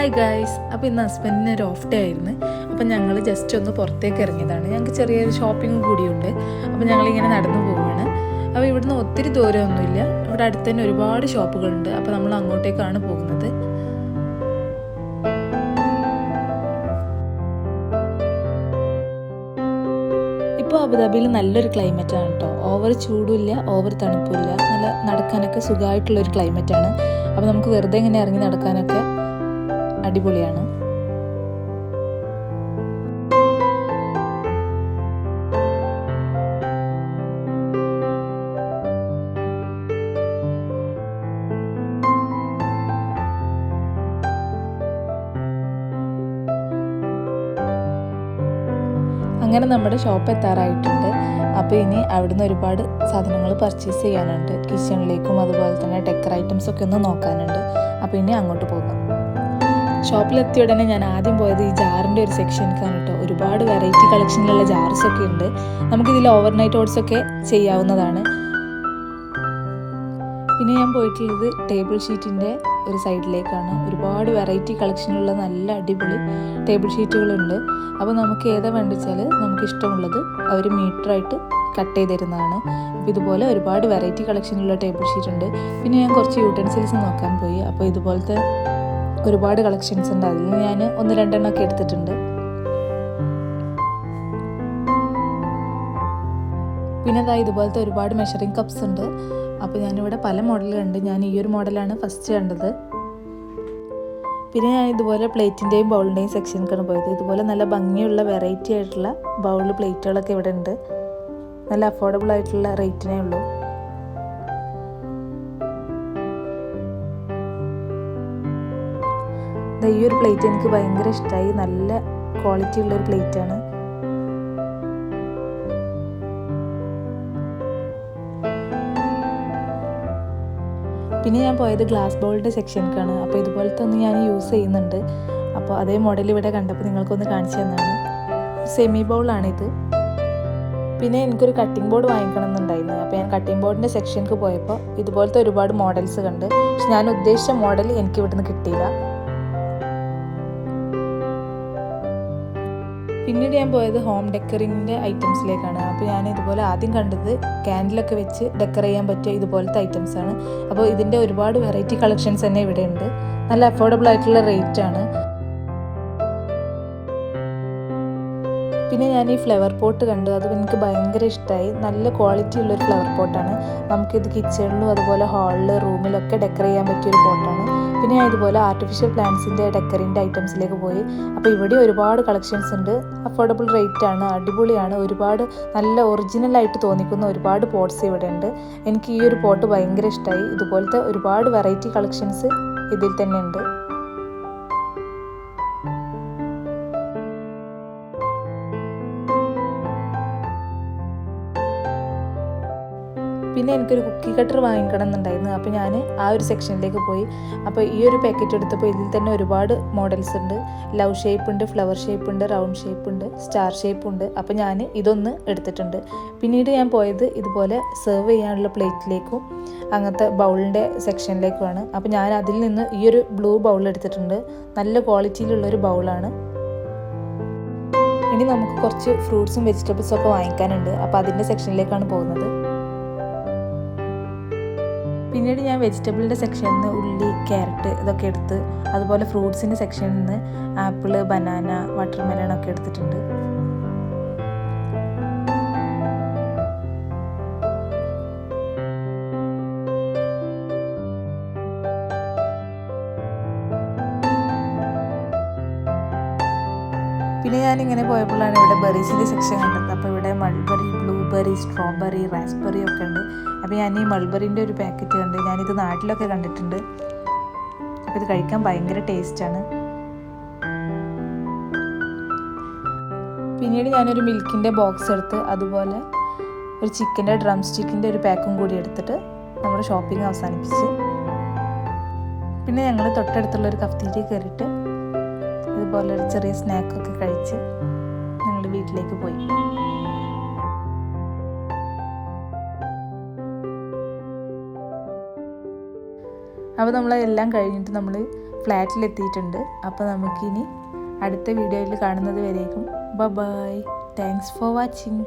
Hi guys, അപ്പോൾ ഇന്ന് ഹസ്ബൻഡിന് ഒരു ഓഫ് ഡേ ആയിരുന്നു. അപ്പോൾ ഞങ്ങൾ ജസ്റ്റ് ഒന്ന് പുറത്തേക്ക് ഇറങ്ങിയതാണ്. ഞങ്ങൾക്ക് ചെറിയൊരു ഷോപ്പിംഗ് കൂടിയുണ്ട്. അപ്പോൾ ഞങ്ങളിങ്ങനെ നടന്നു പോവുകയാണ്. അപ്പോൾ ഇവിടുന്ന് ഒത്തിരി ദൂരമൊന്നുമില്ല. ഇവിടെ അടുത്ത് തന്നെ ഒരുപാട് ഷോപ്പുകളുണ്ട്. അപ്പോൾ നമ്മൾ അങ്ങോട്ടേക്കാണ് പോകുന്നത്. ഇപ്പോൾ അബുദാബിയിൽ നല്ലൊരു ക്ലൈമറ്റാണ് കേട്ടോ. ഓവർ ചൂടുമില്ല, ഓവർ തണുപ്പില്ല. നല്ല നടക്കാനൊക്കെ സുഖമായിട്ടുള്ളൊരു ക്ലൈമറ്റാണ്. അപ്പോൾ നമുക്ക് വെറുതെ ഇങ്ങനെ ഇറങ്ങി നടക്കാനൊക്കെ അടിപൊളിയാണ്. അങ്ങനെ നമ്മുടെ ഷോപ്പ് എത്താറായിട്ടുണ്ട്. അപ്പോൾ ഇനി അവിടുന്ന് ഒരുപാട് സാധനങ്ങൾ പർച്ചേസ് ചെയ്യാനുണ്ട്. കിച്ചണിലേക്കും അതുപോലെ തന്നെ ഡെക്കർ ഐറ്റംസ് ഒക്കെ ഒന്ന് നോക്കാനുണ്ട്. അപ്പോൾ ഇനി അങ്ങോട്ട് പോകാം. ഷോപ്പിലെത്തിയ ഉടനെ ഞാൻ ആദ്യം പോയത് ഈ ജാറിൻ്റെ ഒരു സെക്ഷനിലേക്കാണ് കേട്ടോ. ഒരുപാട് വെറൈറ്റി കളക്ഷനിലുള്ള ജാർസൊക്കെ ഉണ്ട്. നമുക്കിതിൽ ഓവർനൈറ്റ് ഓട്സൊക്കെ ചെയ്യാവുന്നതാണ്. പിന്നെ ഞാൻ പോയിട്ടുള്ളത് ടേബിൾ ഷീറ്റിൻ്റെ ഒരു സൈഡിലേക്കാണ്. ഒരുപാട് വെറൈറ്റി കളക്ഷനുള്ള നല്ല അടിപൊളി ടേബിൾ ഷീറ്റുകളുണ്ട്. അപ്പോൾ നമുക്ക് ഏതാ വേണ്ടിച്ചാൽ നമുക്ക് ഇഷ്ടമുള്ളത് അവർ മീറ്ററായിട്ട് കട്ട് ചെയ്ത് തരുന്നതാണ്. അപ്പോൾ ഇതുപോലെ ഒരുപാട് വെറൈറ്റി കളക്ഷനുള്ള ടേബിൾ ഷീറ്റ് ഉണ്ട്. പിന്നെ ഞാൻ കുറച്ച് യൂട്ടൻസിൽസ് നോക്കാൻ പോയി. അപ്പോൾ ഇതുപോലത്തെ ഒരുപാട് കളക്ഷൻസ് ഉണ്ട്. അതിൽ ഞാൻ 1-2 എണ്ണമൊക്കെ എടുത്തിട്ടുണ്ട്. പിന്നെ അതാ ഇതുപോലത്തെ ഒരുപാട് മെഷറിംഗ് കപ്സ് ഉണ്ട്. അപ്പോൾ ഞാനിവിടെ പല മോഡലുണ്ട്. ഞാൻ ഈ ഒരു മോഡലാണ് ഫസ്റ്റ് കണ്ടത്. പിന്നെ ഞാൻ ഇതുപോലെ പ്ലേറ്റിൻ്റെയും ബൗളിൻ്റെയും സെക്ഷനിലേക്കാണ് പോയത്. ഇതുപോലെ നല്ല ഭംഗിയുള്ള വെറൈറ്റി ആയിട്ടുള്ള ബൗൾ പ്ലേറ്റുകളൊക്കെ ഇവിടെ ഉണ്ട്. നല്ല അഫോർഡബിൾ ആയിട്ടുള്ള റേറ്റിനേ ഉള്ളൂ. ഈ ഒരു പ്ലേറ്റ് എനിക്ക് ഭയങ്കര ഇഷ്ടമായി. നല്ല ക്വാളിറ്റി ഉള്ളൊരു പ്ലേറ്റാണ്. പിന്നെ ഞാൻ പോയത് ഗ്ലാസ് ബൗളിൻ്റെ സെക്ഷനിലേക്കാണ്. അപ്പോൾ ഇതുപോലത്തെ ഒന്ന് ഞാൻ യൂസ് ചെയ്യുന്നുണ്ട്. അപ്പോൾ അതേ മോഡൽ ഇവിടെ കണ്ടപ്പോൾ നിങ്ങൾക്കൊന്ന് കാണിച്ചു തന്നാണ്. സെമി ബൗളാണിത്. പിന്നെ എനിക്കൊരു കട്ടിംഗ് ബോർഡ് വാങ്ങിക്കണം എന്നുണ്ടായിരുന്നു. അപ്പോൾ ഞാൻ കട്ടിംഗ് ബോർഡിൻ്റെ സെക്ഷനിലേക്ക് പോയപ്പോൾ ഇതുപോലത്തെ ഒരുപാട് മോഡൽസ് കണ്ട്. പക്ഷെ ഞാൻ ഉദ്ദേശിച്ച മോഡൽ എനിക്ക് ഇവിടുന്ന് കിട്ടിയില്ല. പിന്നീട് ഞാൻ പോയത് ഹോം ഡെക്കറിങ്ങിൻ്റെ ഐറ്റംസിലേക്കാണ്. അപ്പോൾ ഞാൻ ഇതുപോലെ ആദ്യം കണ്ടത് ക്യാൻഡിലൊക്കെ വെച്ച് ഡെക്കർ ചെയ്യാൻ പറ്റിയ ഇതുപോലത്തെ ഐറ്റംസാണ്. അപ്പോൾ ഇതിൻ്റെ ഒരുപാട് വെറൈറ്റി കളക്ഷൻസ് തന്നെ ഇവിടെ ഉണ്ട്. നല്ല അഫോർഡബിൾ ആയിട്ടുള്ള റേറ്റാണ്. പിന്നെ ഞാൻ ഈ ഫ്ലവർ പോട്ട് കണ്ടു. അത് എനിക്ക് ഭയങ്കര ഇഷ്ടമായി. നല്ല ക്വാളിറ്റി ഉള്ളൊരു ഫ്ലവർ പോട്ടാണ്. നമുക്കിത് കിച്ചണിലും അതുപോലെ ഹാളിൽ റൂമിലൊക്കെ ഡെക്കർ ചെയ്യാൻ പറ്റിയൊരു പോട്ടാണ്. പിന്നെ ഞാൻ ഇതുപോലെ ആർട്ടിഫിഷ്യൽ പ്ലാന്റ്സിൻ്റെ ഡെക്കറിൻ്റെ ഐറ്റംസിലേക്ക് പോയി. അപ്പോൾ ഇവിടെ ഒരുപാട് കളക്ഷൻസ് ഉണ്ട്. അഫോർഡബിൾ റേറ്റാണ്, അടിപൊളിയാണ്. ഒരുപാട് നല്ല ഒറിജിനലായിട്ട് തോന്നിക്കുന്ന ഒരുപാട് പോട്ട്സ് ഇവിടെ ഉണ്ട്. എനിക്ക് ഈ ഒരു പോട്ട് ഭയങ്കര ഇഷ്ടമായി. ഇതുപോലത്തെ ഒരുപാട് വെറൈറ്റി കളക്ഷൻസ് ഇതിൽ തന്നെ ഉണ്ട്. പിന്നെ എനിക്കൊരു കുക്കി കട്ടർ വാങ്ങിക്കണം എന്നുണ്ടായിരുന്നു. അപ്പോൾ ഞാൻ ആ ഒരു സെക്ഷനിലേക്ക് പോയി. അപ്പോൾ ഈ ഒരു പാക്കറ്റ് എടുത്തപ്പോൾ ഇതിൽ തന്നെ ഒരുപാട് മോഡൽസ് ഉണ്ട്. ലവ് ഷേപ്പ് ഉണ്ട്, ഫ്ലവർ ഷേപ്പ് ഉണ്ട്, റൗണ്ട് ഷേപ്പ് ഉണ്ട്, സ്റ്റാർ ഷേപ്പ് ഉണ്ട്. അപ്പോൾ ഞാൻ ഇതൊന്ന് എടുത്തിട്ടുണ്ട്. പിന്നീട് ഞാൻ പോയത് ഇതുപോലെ സെർവ് ചെയ്യാനുള്ള പ്ലേറ്റിലേക്കും അങ്ങനത്തെ ബൗളിൻ്റെ സെക്ഷനിലേക്കുമാണ്. അപ്പോൾ ഞാൻ അതിൽ നിന്ന് ഈ ഒരു ബ്ലൂ ബൗൾ എടുത്തിട്ടുണ്ട്. നല്ല ക്വാളിറ്റിയിലുള്ളൊരു ബൗളാണ്. ഇനി നമുക്ക് കുറച്ച് ഫ്രൂട്ട്സും വെജിറ്റബിൾസും ഒക്കെ വാങ്ങിക്കാനുണ്ട്. അപ്പോൾ അതിൻ്റെ സെക്ഷനിലേക്കാണ് പോകുന്നത്. പിന്നീട് ഞാൻ വെജിറ്റബിളിൻ്റെ സെക്ഷനിൽ നിന്ന് ഉള്ളി, ക്യാരറ്റ് ഇതൊക്കെ എടുത്ത്, അതുപോലെ ഫ്രൂട്ട്സിൻ്റെ സെക്ഷനിൽ നിന്ന് ആപ്പിള്, ബനാന, വാട്ടർമെലൺ ഒക്കെ എടുത്തിട്ടുണ്ട്. പിന്നെ ഞാനിങ്ങനെ പോയപ്പോഴാണ് ഇവിടെ ബെറീസിൻ്റെ സെക്ഷൻ കണ്ടത്. അപ്പോൾ ഇവിടെ മൾബറി, ബ്ലൂബെറി, സ്ട്രോബെറി, റാസ്ബെറി ഒക്കെ ഉണ്ട്. അപ്പോൾ ഞാൻ ഈ മൾബറിൻ്റെ ഒരു പാക്കറ്റ് കണ്ട്. ഞാനിത് നാട്ടിലൊക്കെ കണ്ടിട്ടുണ്ട്. അപ്പോൾ ഇത് കഴിക്കാൻ ഭയങ്കര ടേസ്റ്റാണ്. പിന്നീട് ഞാനൊരു മിൽക്കിൻ്റെ ബോക്സ് എടുത്ത്, അതുപോലെ ഒരു ചിക്കൻ്റെ ഡ്രം സ്റ്റിക്കിൻ്റെ ഒരു പാക്കും കൂടി എടുത്തിട്ട് നമ്മുടെ ഷോപ്പിംഗ് അവസാനിപ്പിച്ച് പിന്നെ ഞങ്ങൾ തൊട്ടടുത്തുള്ളൊരു കഫ്റ്റീരിയ കയറിയിട്ട് ഇതുപോലെ ഒരു ചെറിയ സ്നാക്കൊക്കെ കഴിച്ച് ഞങ്ങൾ വീട്ടിലേക്ക് പോയി. അപ്പോൾ നമ്മളെല്ലാം കഴിഞ്ഞിട്ട് നമ്മൾ ഫ്ലാറ്റിലെത്തിയിട്ടുണ്ട്. അപ്പോൾ നമുക്കിനി അടുത്ത വീഡിയോയിൽ കാണുന്നത് വരേക്കും ബൈ. Thanks for watching.